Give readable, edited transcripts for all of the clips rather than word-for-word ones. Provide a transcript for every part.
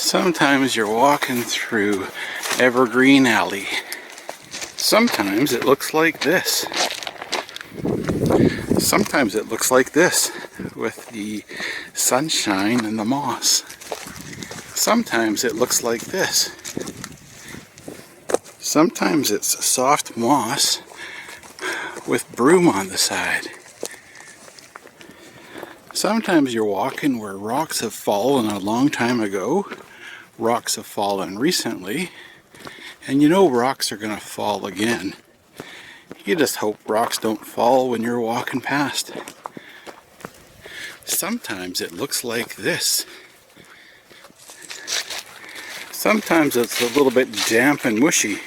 Sometimes you're walking through Evergreen Alley. Sometimes it looks like this. Sometimes it looks like this with the sunshine and the moss. Sometimes it looks like this. Sometimes it's soft moss with broom on the side. Sometimes you're walking where rocks have fallen a long time ago. Rocks have fallen recently. And you know rocks are going to fall again. You just hope rocks don't fall when you're walking past. Sometimes it looks like this. Sometimes it's a little bit damp and mushy.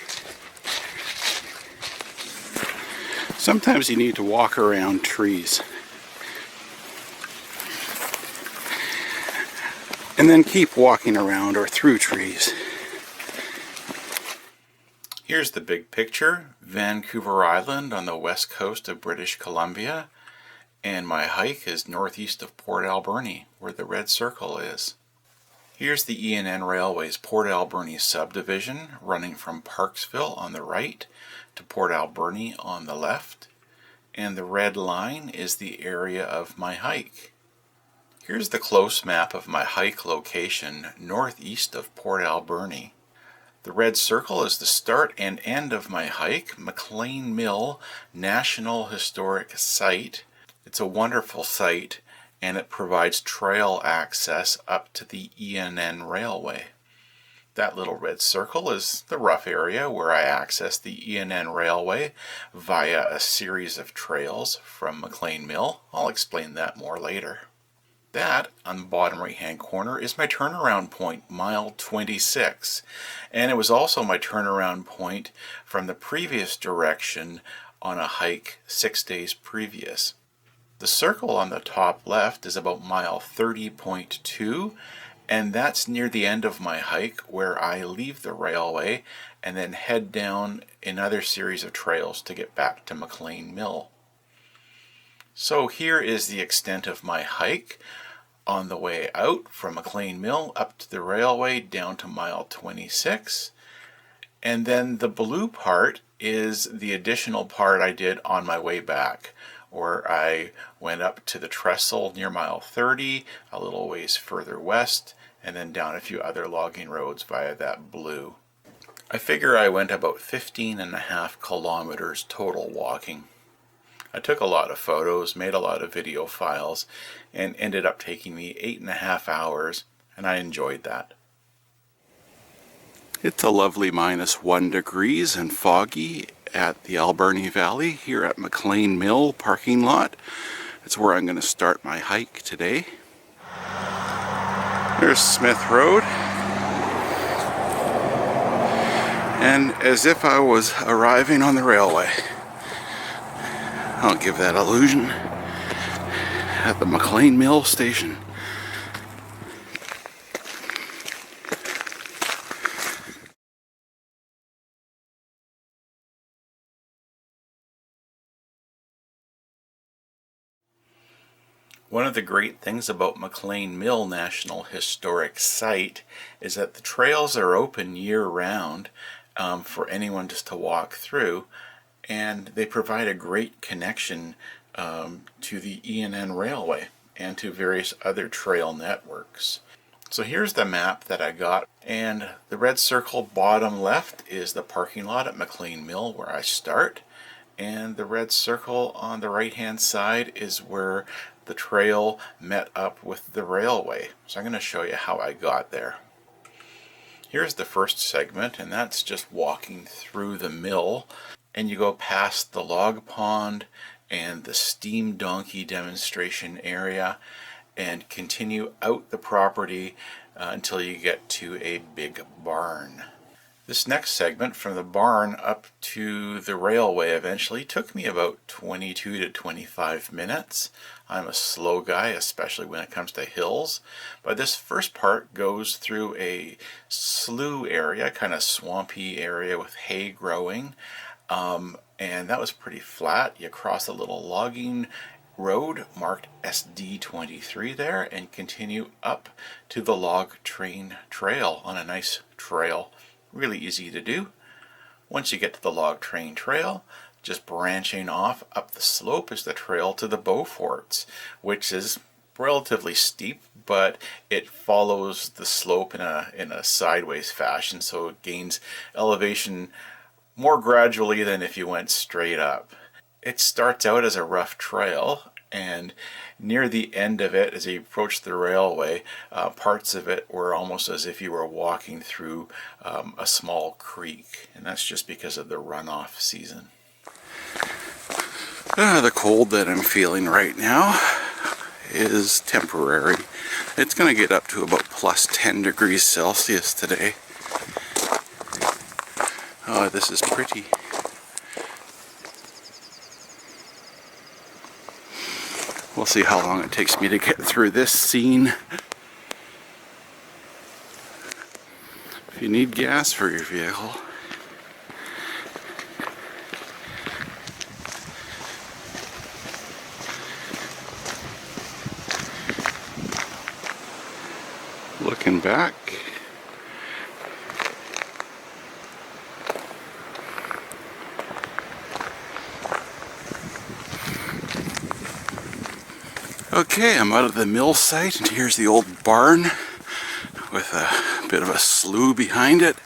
Sometimes you need to walk around trees. And then keep walking around or through trees. Here's the big picture, Vancouver Island on the west coast of British Columbia, and my hike is northeast of Port Alberni, where the red circle is. Here's the E&N Railway's Port Alberni Subdivision, running from Parksville on the right to Port Alberni on the left, and the red line is the area of my hike. Here's the close map of my hike location northeast of Port Alberni. The red circle is the start and end of my hike, McLean Mill National Historic Site. It's a wonderful site and it provides trail access up to the E&N Railway. That little red circle is the rough area where I access the E&N Railway via a series of trails from McLean Mill. I'll explain that more later. That, on the bottom right hand corner, is my turnaround point, mile 26. And it was also my turnaround point from the previous direction on a hike 6 days previous. The circle on the top left is about mile 30.2, and that's near the end of my hike where I leave the railway and then head down another series of trails to get back to McLean Mill. So here is the extent of my hike on the way out from McLean Mill up to the railway down to mile 26. And then the blue part is the additional part I did on my way back, where I went up to the Trestle near mile 30, a little ways further west, and then down a few other logging roads via that blue. I figure I went about 15.5 kilometers total walking. I took a lot of photos, made a lot of video files, and ended up taking me 8.5 hours, and I enjoyed that. It's a lovely -1 degrees and foggy at the Alberni Valley here at McLean Mill parking lot. It's where I'm going to start my hike today. There's Smith Road. And as if I was arriving on the railway. I'll give that illusion at the McLean Mill station. One of the great things about McLean Mill National Historic Site is that the trails are open year-round for anyone just to walk through. And they provide a great connection to the E&N Railway and to various other trail networks. So here's the map that I got, and the red circle bottom left is the parking lot at McLean Mill where I start, and the red circle on the right hand side is where the trail met up with the railway. So I'm going to show you how I got there. Here's the first segment, and that's just walking through the mill. And you go past the log pond and the steam donkey demonstration area and continue out the property until you get to a big barn. This next segment from the barn up to the railway eventually took me about 22 to 25 minutes. I'm a slow guy, especially when it comes to hills. But this first part goes through a slough area, kind of swampy area with hay growing. And that was pretty flat. You cross a little logging road marked SD23 there and continue up to the log train trail on a nice trail. Really easy to do. Once you get to the log train trail, just branching off up the slope is the trail to the Beauforts, which is relatively steep, but it follows the slope in a sideways fashion, so it gains elevation more gradually than if you went straight up. It starts out as a rough trail, and near the end of it, as you approach the railway, parts of it were almost as if you were walking through a small creek, and that's just because of the runoff season. The cold that I'm feeling right now is temporary. It's going to get up to about plus 10 degrees Celsius today. Oh, this is pretty. We'll see how long it takes me to get through this scene. If you need gas for your vehicle, looking back, okay, I'm out of the mill site, and here's the old barn with a bit of a slough behind it.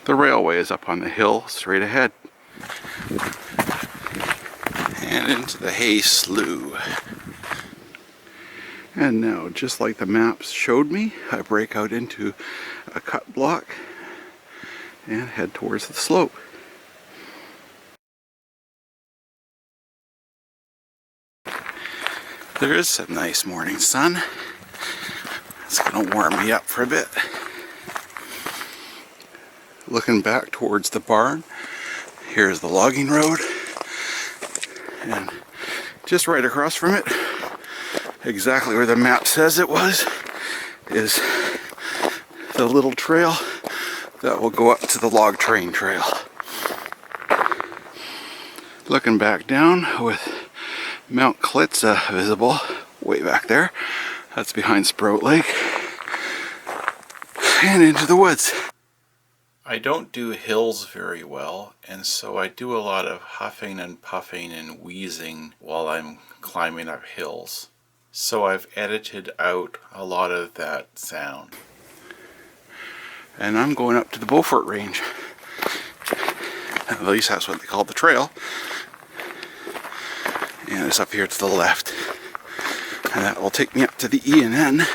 The railway is up on the hill straight ahead and into the hay slough. And now, just like the maps showed me, I break out into a cut block and head towards the slope. There is some nice morning sun. It's going to warm me up for a bit. Looking back towards the barn, here's the logging road, and just right across from it, exactly where the map says it was, is the little trail that will go up to the log train trail. Looking back down with Mount Klitza visible way back there. That's behind Sprout Lake. And into the woods. I don't do hills very well, and so I do a lot of huffing and puffing and wheezing while I'm climbing up hills. So I've edited out a lot of that sound. And I'm going up to the Beaufort Range. At least that's what they call the trail. And it's up here to the left. And that will take me up to the E&N.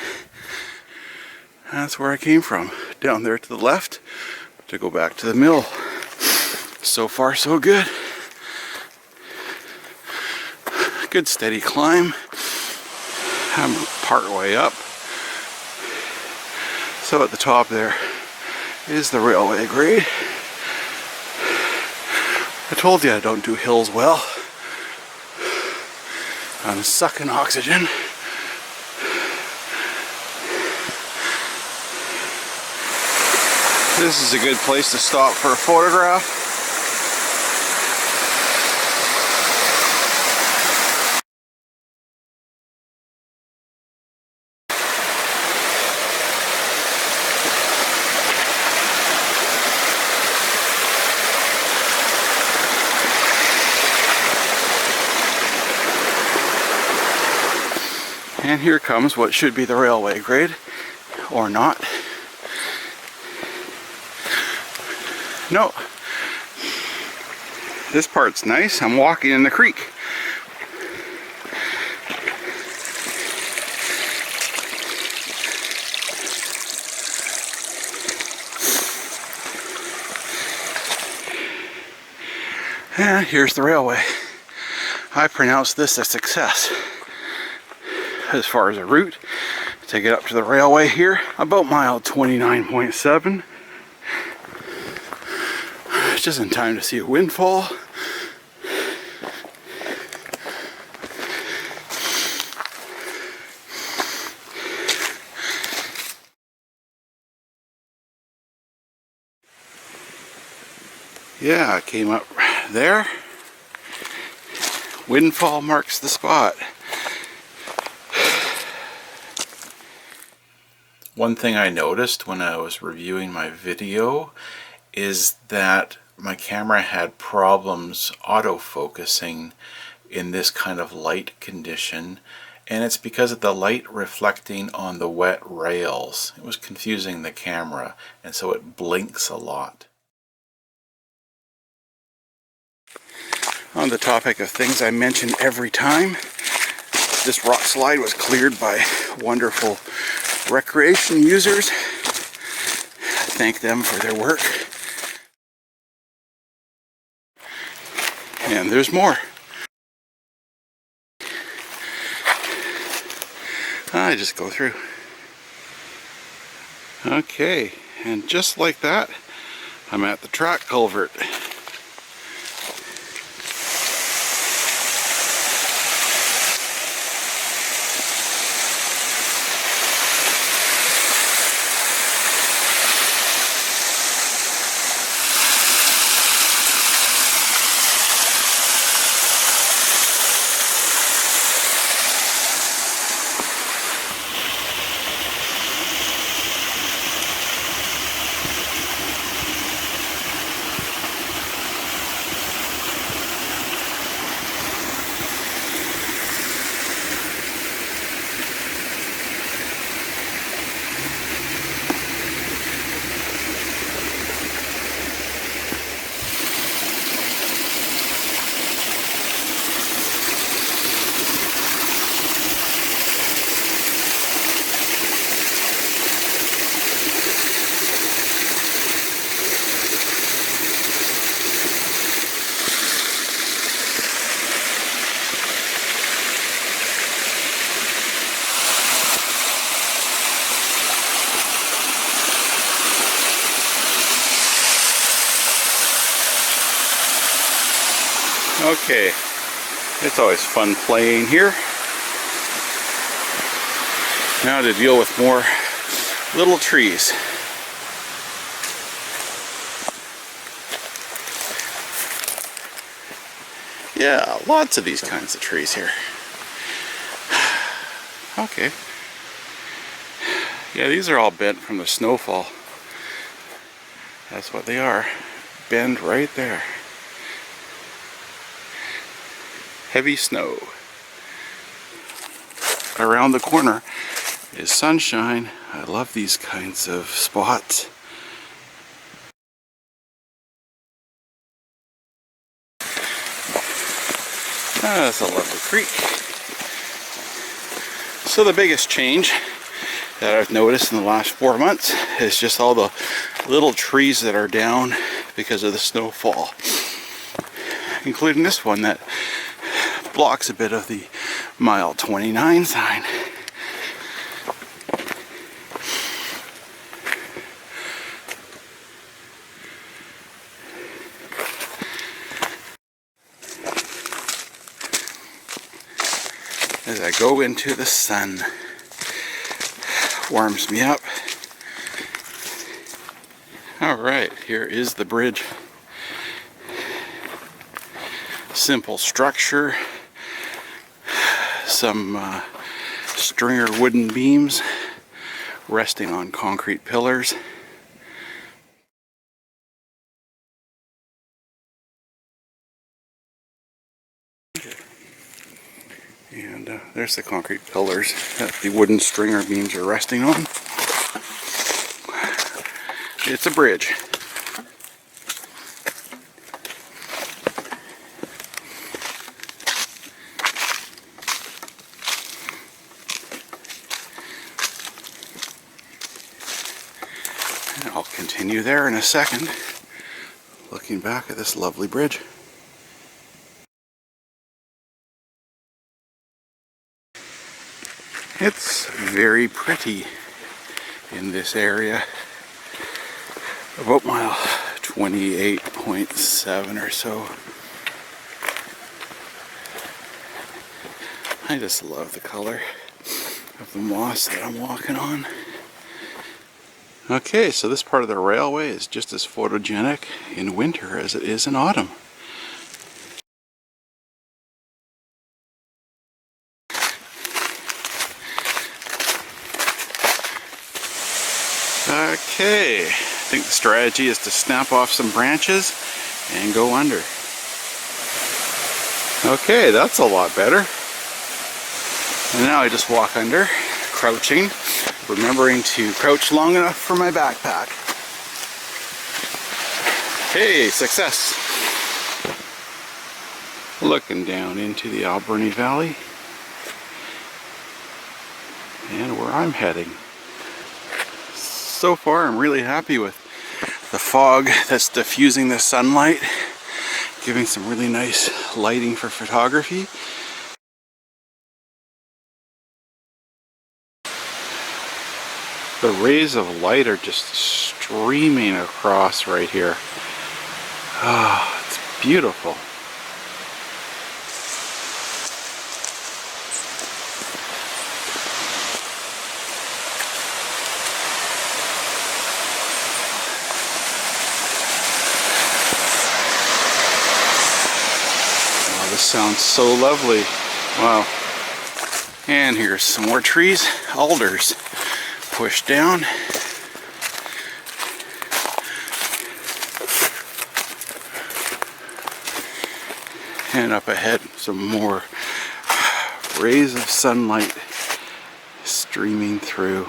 That's where I came from. Down there to the left to go back to the mill. So far so good. Good steady climb. I'm part way up. So at the top there is the railway grade. I told you I don't do hills well. I'm sucking oxygen. This is a good place to stop for a photograph. And here comes what should be the railway grade, or not. No. This part's nice. I'm walking in the creek. And here's the railway. I pronounce this a success. As far as a route to get up to the railway here, about mile 29.7. Just in time to see a windfall. Yeah, I came up there, Windfall marks the spot. One thing I noticed when I was reviewing my video is that my camera had problems autofocusing in this kind of light condition, and it's because of the light reflecting on the wet rails. It was confusing the camera, and so it blinks a lot. On the topic of things I mention every time, this rock slide was cleared by wonderful recreation users. Thank them for their work. And there's more. I just go through. Okay, and just like that, I'm at the track culvert. Okay, it's always fun playing here. Now to deal with more little trees. Yeah, lots of these kinds of trees here. Okay. Yeah, these are all bent from the snowfall. That's what they are. Bend right there. Heavy snow. Around the corner is sunshine. I love these kinds of spots. That's a lovely creek. So the biggest change that I've noticed in the last 4 months is just all the little trees that are down because of the snowfall, including this one that blocks a bit of the mile 29 sign. As I go into the sun, warms me up. Alright, here is the bridge. Simple structure. Some stringer wooden beams resting on concrete pillars. And there's the concrete pillars that the wooden stringer beams are resting on. It's a bridge. And I'll continue there in a second, looking back at this lovely bridge. It's very pretty in this area. About mile 28.7 or so. I just love the color of the moss that I'm walking on. Okay, so this part of the railway is just as photogenic in winter as it is in autumn. Okay, I think the strategy is to snap off some branches and go under. Okay, that's a lot better. And now I just walk under, crouching, remembering to crouch long enough for my backpack. Hey, success! Looking down into the Alberni Valley and where I'm heading. So far I'm really happy with the fog that's diffusing the sunlight, giving some really nice lighting for photography. The rays of light are just streaming across right here. Ah, it's beautiful. Oh, this sounds so lovely. Wow. And here's some more trees, alders. Push down. And up ahead, some more rays of sunlight streaming through.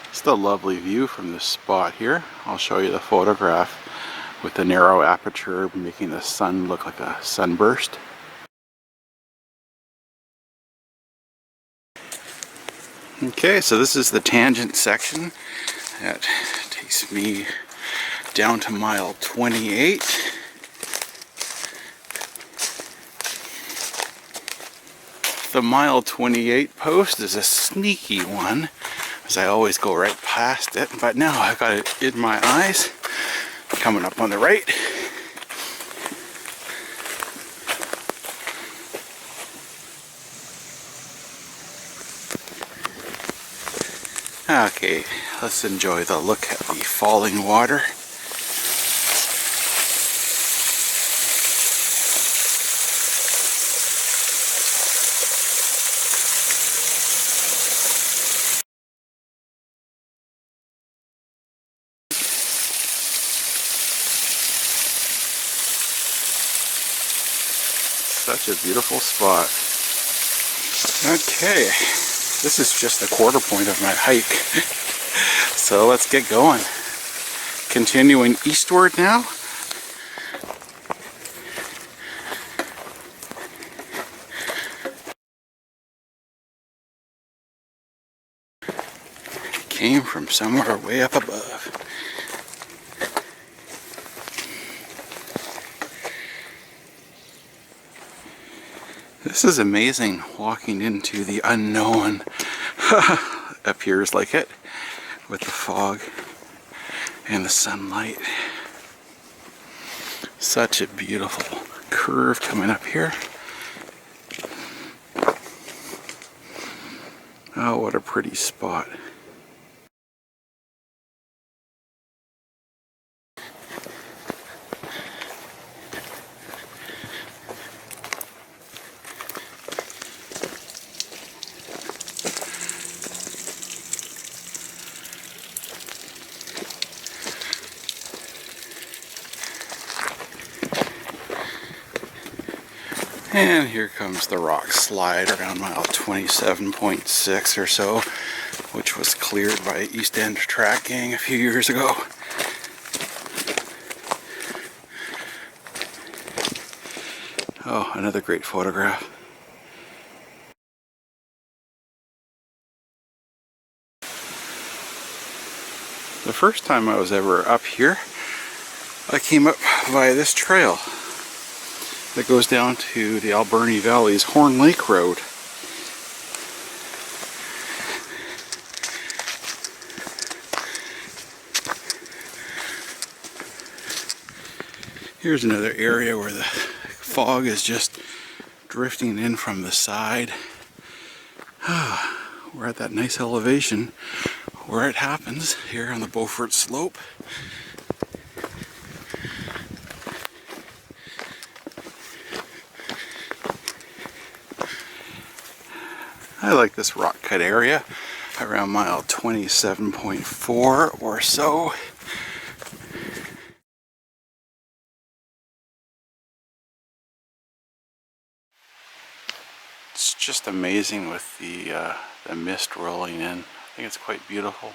It's a lovely view from this spot here. I'll show you the photograph with the narrow aperture making the sun look like a sunburst. Okay, so this is the tangent section that takes me down to mile 28. The mile 28 post is a sneaky one, as I always go right past it, but now I've got it in my eyes, coming up on the right. Okay, let's enjoy the look at the falling water. Such a beautiful spot. Okay, this is just the quarter point of my hike. So let's get going. Continuing eastward now. Came from somewhere way up above. This is amazing, walking into the unknown. Appears like it, with the fog and the sunlight. Such a beautiful curve coming up here. Oh, what a pretty spot. And here comes the rock slide around mile 27.6 or so, which was cleared by E&N track gang a few years ago. Oh, another great photograph. The first time I was ever up here, I came up via this trail that goes down to the Alberni Valley's Horn Lake Road. Here's another area where the fog is just drifting in from the side. We're at that nice elevation where it happens here on the Beaufort slope. I like this rock cut area. around mile 27.4 or so. It's just amazing with the mist rolling in. I think it's quite beautiful.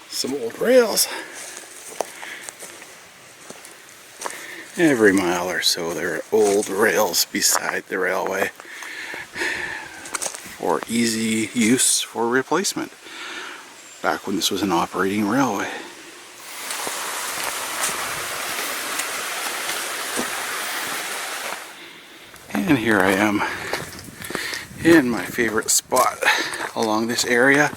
Some old rails. Every mile or so there are old rails beside the railway for easy use for replacement back when this was an operating railway. And here I am in my favorite spot along this area.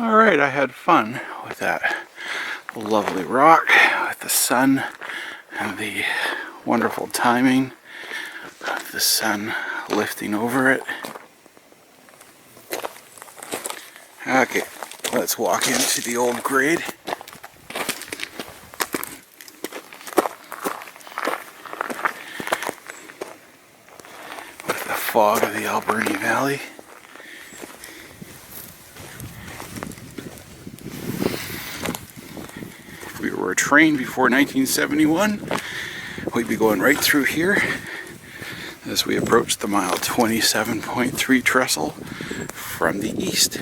Alright, I had fun with that lovely rock, with the sun and the wonderful timing of the sun lifting over it. Okay, let's walk into the old grade. With the fog of the Alberni Valley. We were trained before 1971. We'd be going right through here as we approach the mile 27.3 trestle from the east.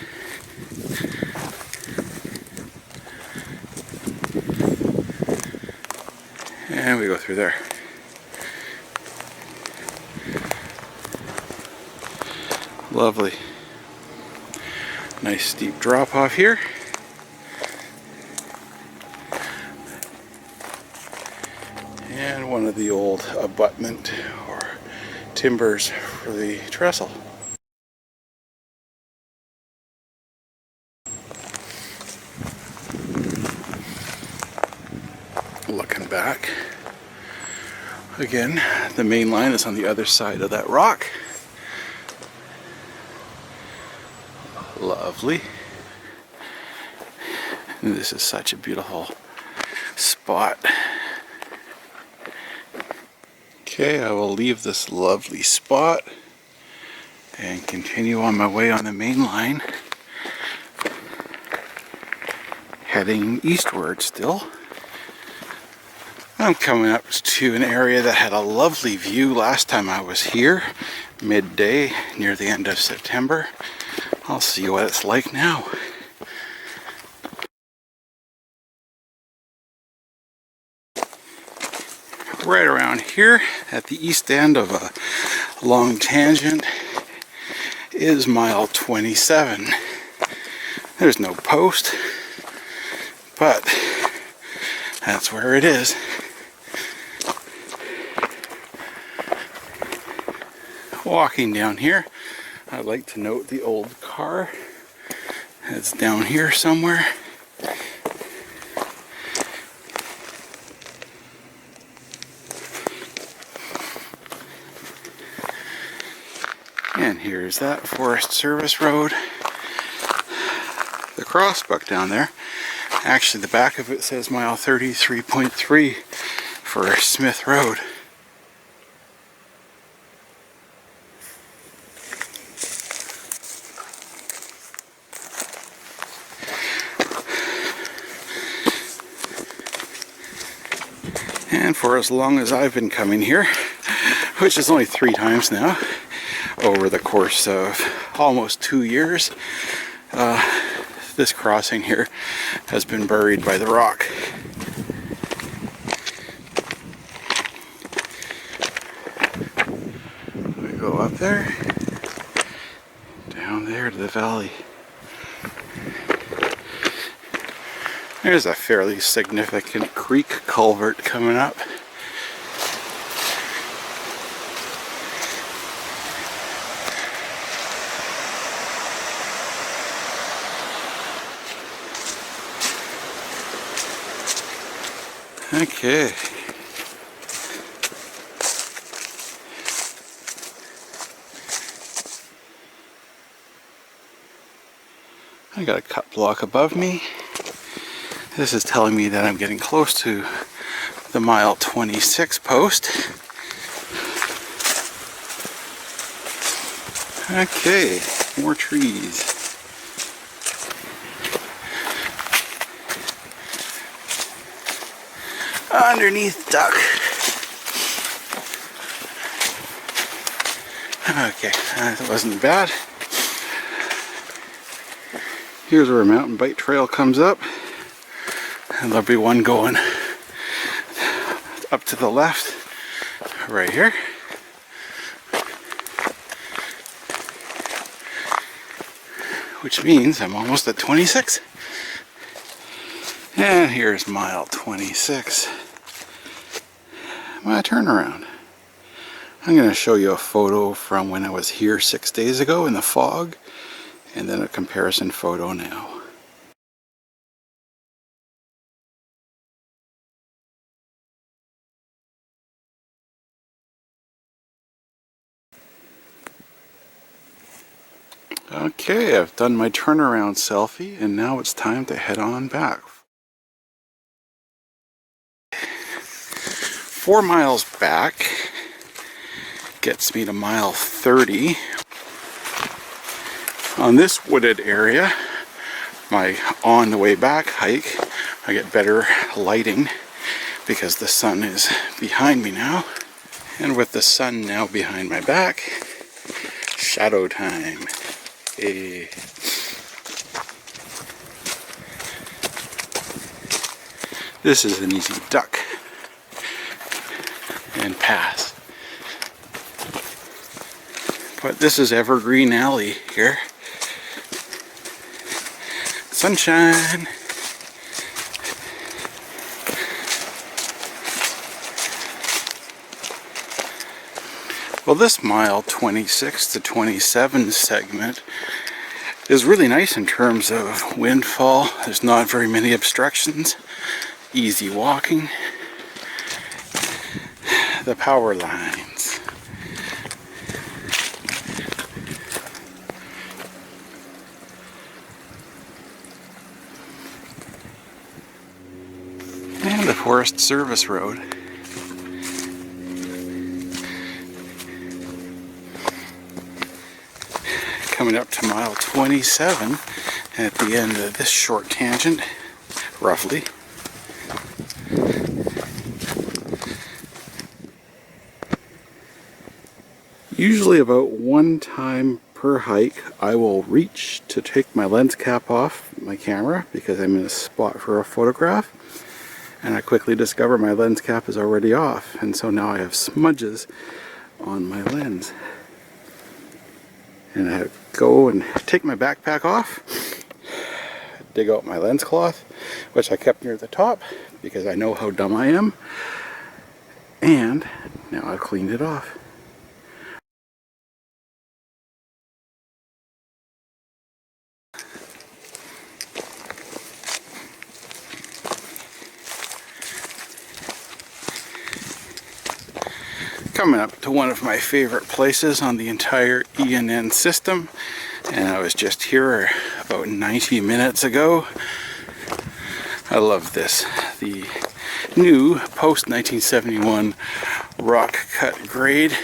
And we go through there. Lovely. Nice steep drop off here. And one of the old abutment or timbers for the trestle. Looking back, again, the main line is on the other side of that rock. Lovely. And this is such a beautiful spot. Okay, I will leave this lovely spot and continue on my way on the main line, heading eastward still. I'm coming up to an area that had a lovely view last time I was here, midday near the end of September. I'll see what it's like now. Right around here at the east end of a long tangent is mile 27. There's no post, but that's where it is. Walking down here, I'd like to note the old car. It's down here somewhere. And here's that Forest Service Road. The crossbuck down there. Actually, the back of it says mile 33.3 for Smith Road. And for as long as I've been coming here, which is only 3 times now, over the course of almost 2 years, this crossing here has been buried by the rock. We go up there, down there to the valley. There's a fairly significant creek culvert coming up. Okay. I got a cut block above me. This is telling me that I'm getting close to the mile 26 post. Okay, more trees. Underneath duck. Okay, that wasn't bad. Here's where a mountain bike trail comes up. And there'll be one going up to the left, right here. Which means I'm almost at 26. And here's mile 26. My turnaround. I'm going to show you a photo from when I was here 6 days ago in the fog, and then a comparison photo now. Okay, I've done my turnaround selfie, and now it's time to head on back. 4 miles back gets me to mile 30. On this wooded area, my on the way back hike, I get better lighting because the sun is behind me now. And with the sun now behind my back, shadow time. Hey. This is an easy duck and pass. But this is Evergreen Alley here. Sunshine. Well, this mile 26 to 27 segment is really nice in terms of windfall. There's not very many obstructions. Easy walking. The power lines. And the Forest Service Road. Coming up to mile 27 at the end of this short tangent, roughly. Usually about one time per hike I will reach to take my lens cap off my camera because I'm in a spot for a photograph, and I quickly discover my lens cap is already off, and so now I have smudges on my lens. And I go and take my backpack off, dig out my lens cloth, which I kept near the top because I know how dumb I am, and now I've cleaned it off. Coming up to one of my favorite places on the entire E&N system, and I was just here about 90 minutes ago. I love this. The new post 1971 rock cut grade.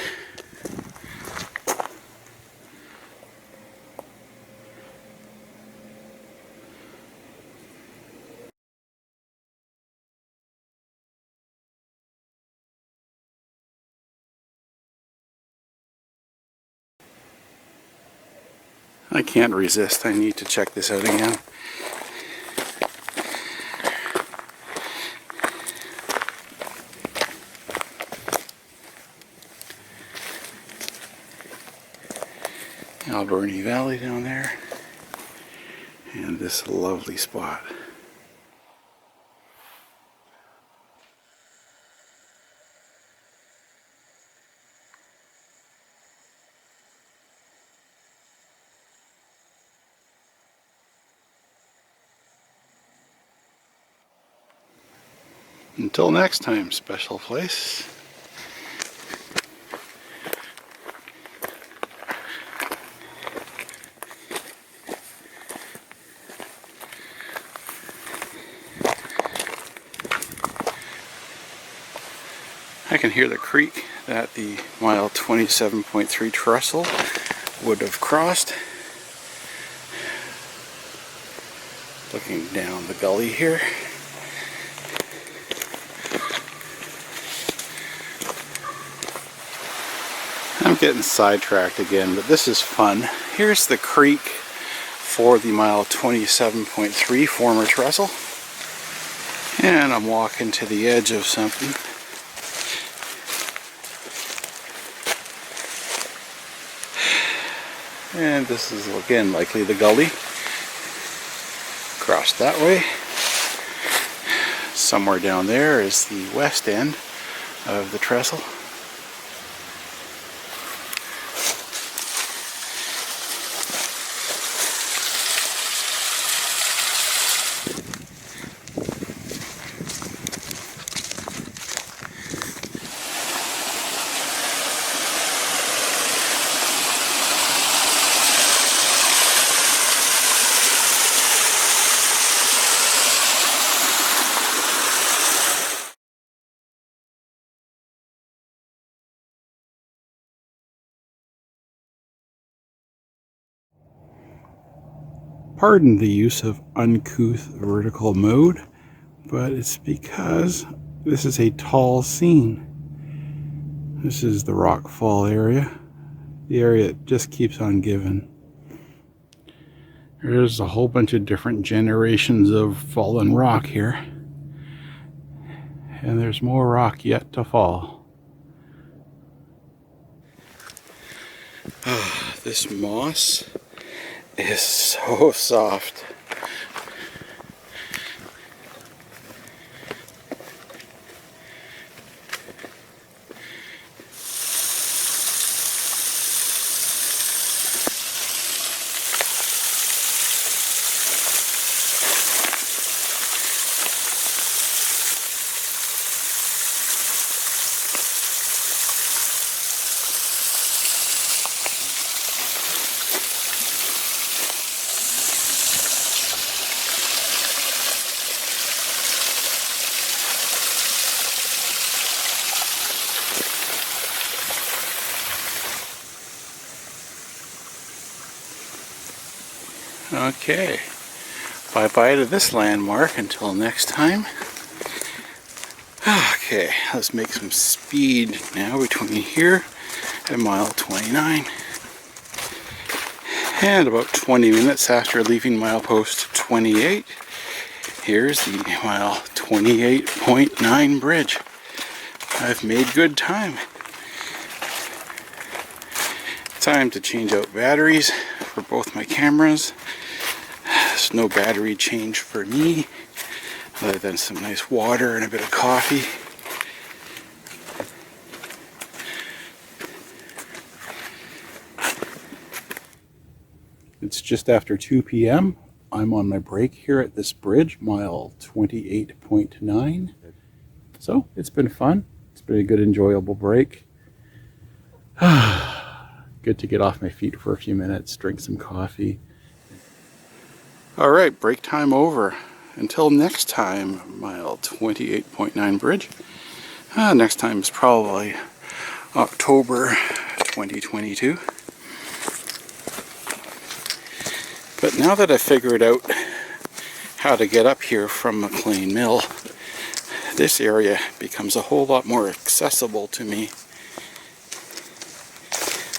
I can't resist. I need to check this out again. Alberni Valley down there. And this lovely spot. Until next time, special place. I can hear the creek that the mile 27.3 trestle would have crossed. Looking down the gully here. I'm getting sidetracked again, but this is fun. Here's the creek for the mile 27.3 former trestle. And I'm walking to the edge of something. And this is again likely the gully. Across that way. Somewhere down there is the west end of the trestle. Pardon the use of uncouth vertical mode, but it's because this is a tall scene. This is the rock fall area, the area that just keeps on giving. There's a whole bunch of different generations of fallen rock here, and there's more rock yet to fall. This moss is so soft. Okay, bye-bye to this landmark until next time. Okay, let's make some speed now between here and mile 29. And about 20 minutes after leaving milepost 28, here's the mile 28.9 bridge. I've made good time. Time to change out batteries for both my cameras. There's no battery change for me, other than some nice water and a bit of coffee. It's just after 2 p.m. I'm on my break here at this bridge, mile 28.9. So it's been fun. It's been a good, enjoyable break. Good to get off my feet for a few minutes, drink some coffee. All right, break time over. Until next time, mile 28.9 bridge. Next time is probably October 2022. But now that I've figured out how to get up here from McLean Mill, this area becomes a whole lot more accessible to me,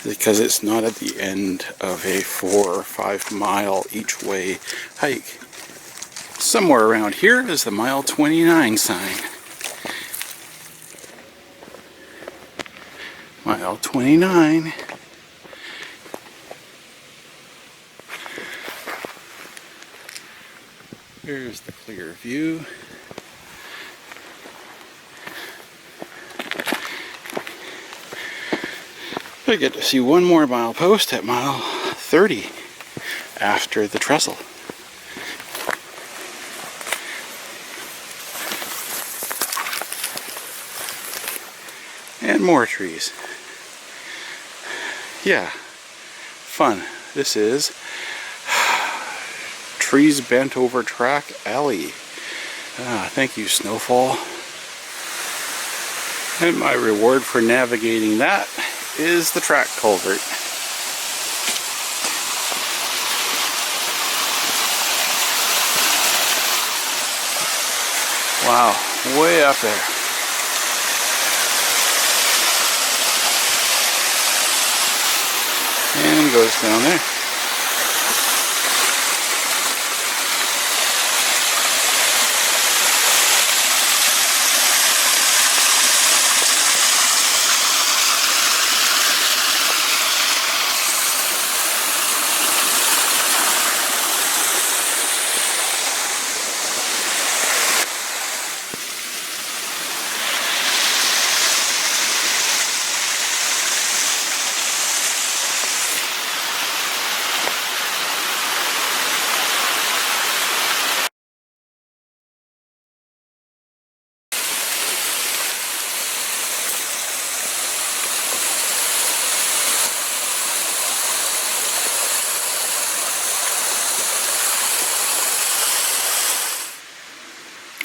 because it's not at the end of a 4 or 5 mile each way hike. Somewhere around here is the mile 29 sign. Mile 29. Here's the clear view. I get to see one more milepost at mile 30 after the trestle. And more trees. Yeah, fun. This is Trees Bent Over Track Alley. Thank you, Snowfall. And my reward for navigating that is the track culvert. Wow, way up there. And goes down there.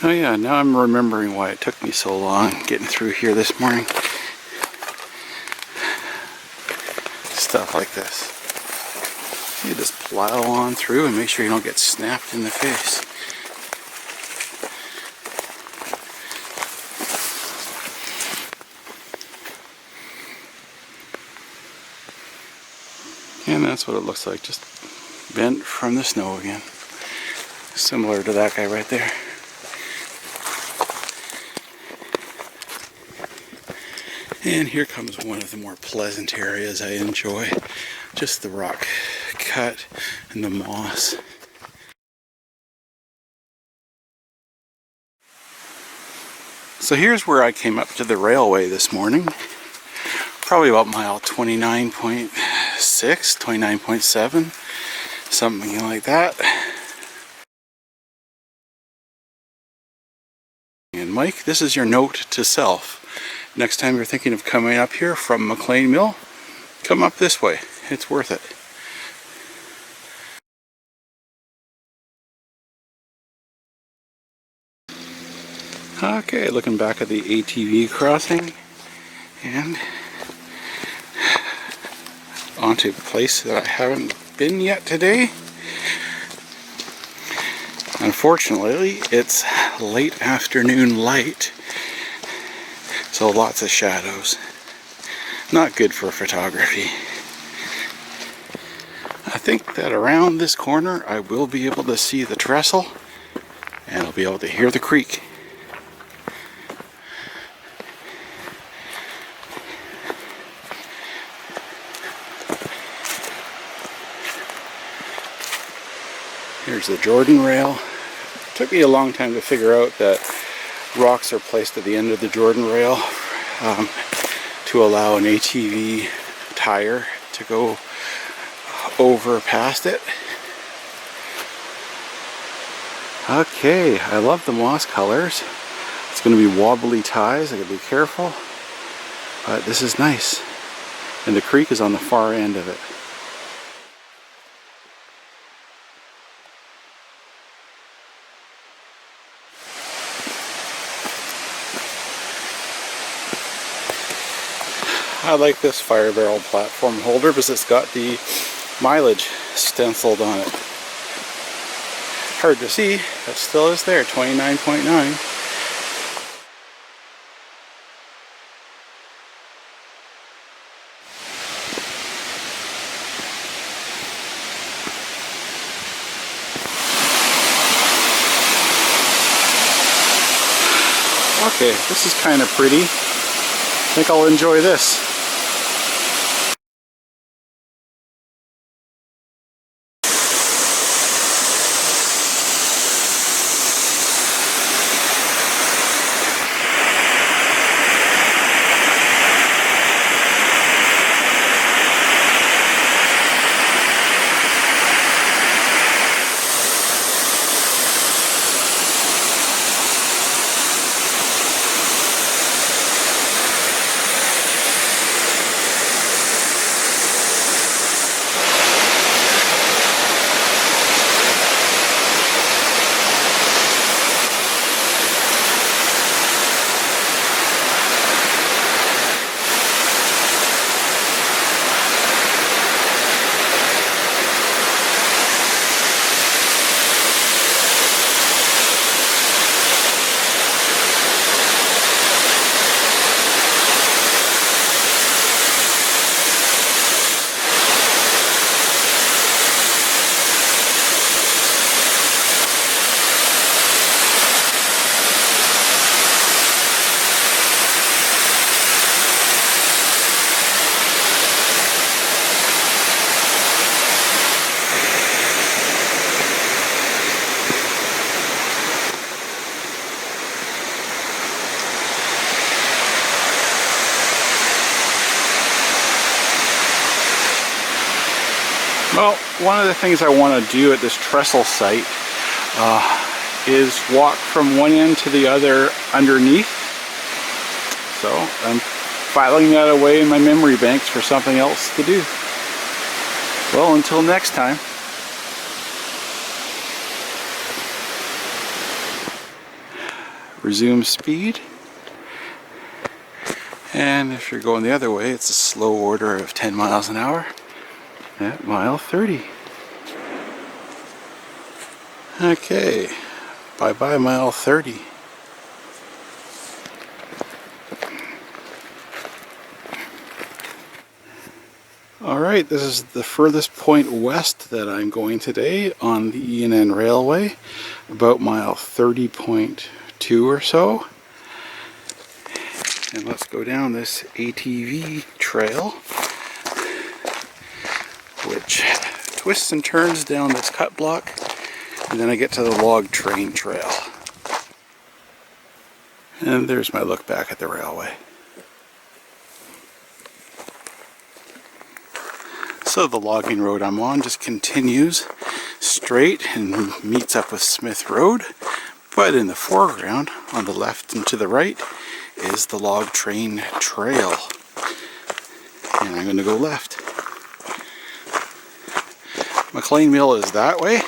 Oh yeah, now I'm remembering why it took me so long getting through here this morning. Stuff like this. You just plow on through and make sure you don't get snapped in the face. And that's what it looks like, just bent from the snow again. Similar to that guy right there. And here comes one of the more pleasant areas I enjoy. Just the rock cut and the moss. So here's where I came up to the railway this morning. Probably about mile 29.6, 29.7, something like that. And Mike, this is your note to self. Next time you're thinking of coming up here from McLean Mill, come up this way. It's worth it. Okay, looking back at the ATV crossing and onto a place that I haven't been yet today. Unfortunately, it's late afternoon light. So lots of shadows. Not good for photography. I think that around this corner I will be able to see the trestle and I'll be able to hear the creek. Here's the Jordan rail. It took me a long time to figure out that rocks are placed at the end of the Jordan rail to allow an ATV tire to go over past it. Okay, I love the moss colors. It's going to be wobbly ties, I gotta be careful, but this is nice. And the creek is on the far end of it. I like this fire barrel platform holder because it's got the mileage stenciled on it. Hard to see, but still is there, 29.9. Okay, this is kind of pretty. I think I'll enjoy this. Well, one of the things I want to do at this trestle site is walk from one end to the other underneath. So I'm filing that away in my memory banks for something else to do. Well, until next time. Resume speed. And if you're going the other way, it's a slow order of 10 miles an hour at mile 30. Okay, bye-bye mile 30. Alright, this is the furthest point west that I'm going today on the E&N Railway, about mile 30.2 or so. And let's go down this ATV trail, which twists and turns down this cut block, and then I get to the log train trail. And there's my look back at the railway. So the logging road I'm on just continues straight and meets up with Smith Road, but in the foreground, on the left and to the right, is the log train trail. And I'm going to go left. McLean Mill is that way.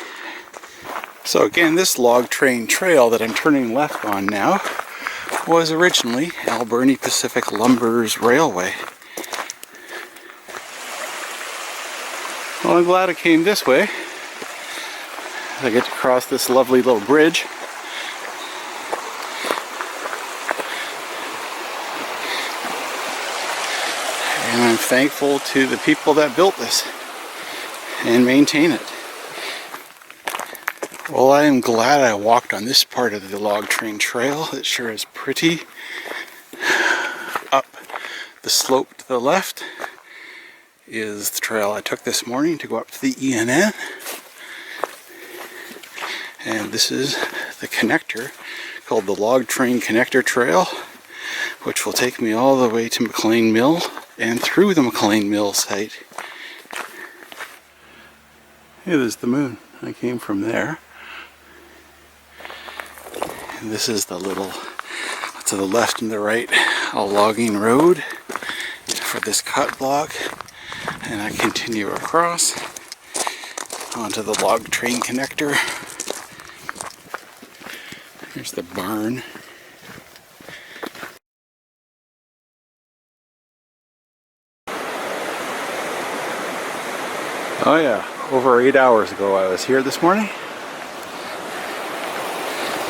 So again, this log train trail that I'm turning left on now was originally Alberni Pacific Lumber's railway. Well, I'm glad I came this way. I get to cross this lovely little bridge. And I'm thankful to the people that built this and maintain it. Well, I am glad I walked on this part of the log train trail. It sure is pretty. Up the slope to the left is the trail I took this morning to go up to the E&N. And this is the connector called the Log Train Connector Trail, which will take me all the way to McLean Mill and through the McLean Mill site. Hey, there's the moon. I came from there. And this is the little, to the left and the right, a logging road for this cut block. And I continue across onto the log train connector. Here's the barn. Oh yeah, over 8 hours ago I was here this morning.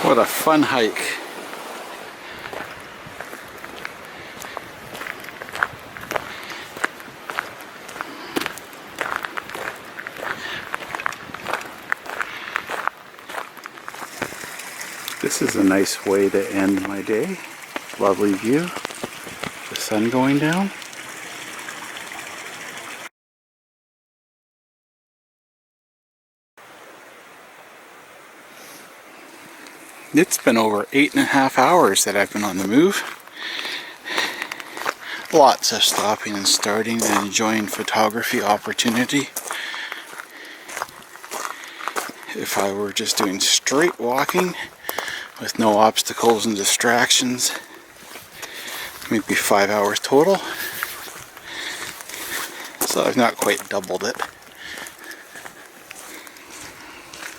What a fun hike. This is a nice way to end my day. Lovely view. The sun going down. It's been over 8.5 hours that I've been on the move. Lots of stopping and starting and enjoying photography opportunity. If I were just doing straight walking with no obstacles and distractions, maybe 5 hours total. So I've not quite doubled it.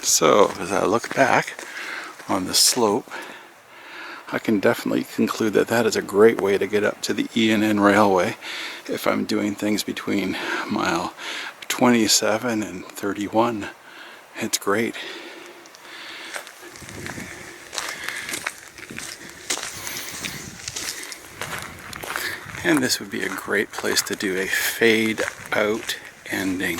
So as I look back on the slope, I can definitely conclude that that is a great way to get up to the E&N Railway if I'm doing things between mile 27 and 31. It's great. And this would be a great place to do a fade out ending.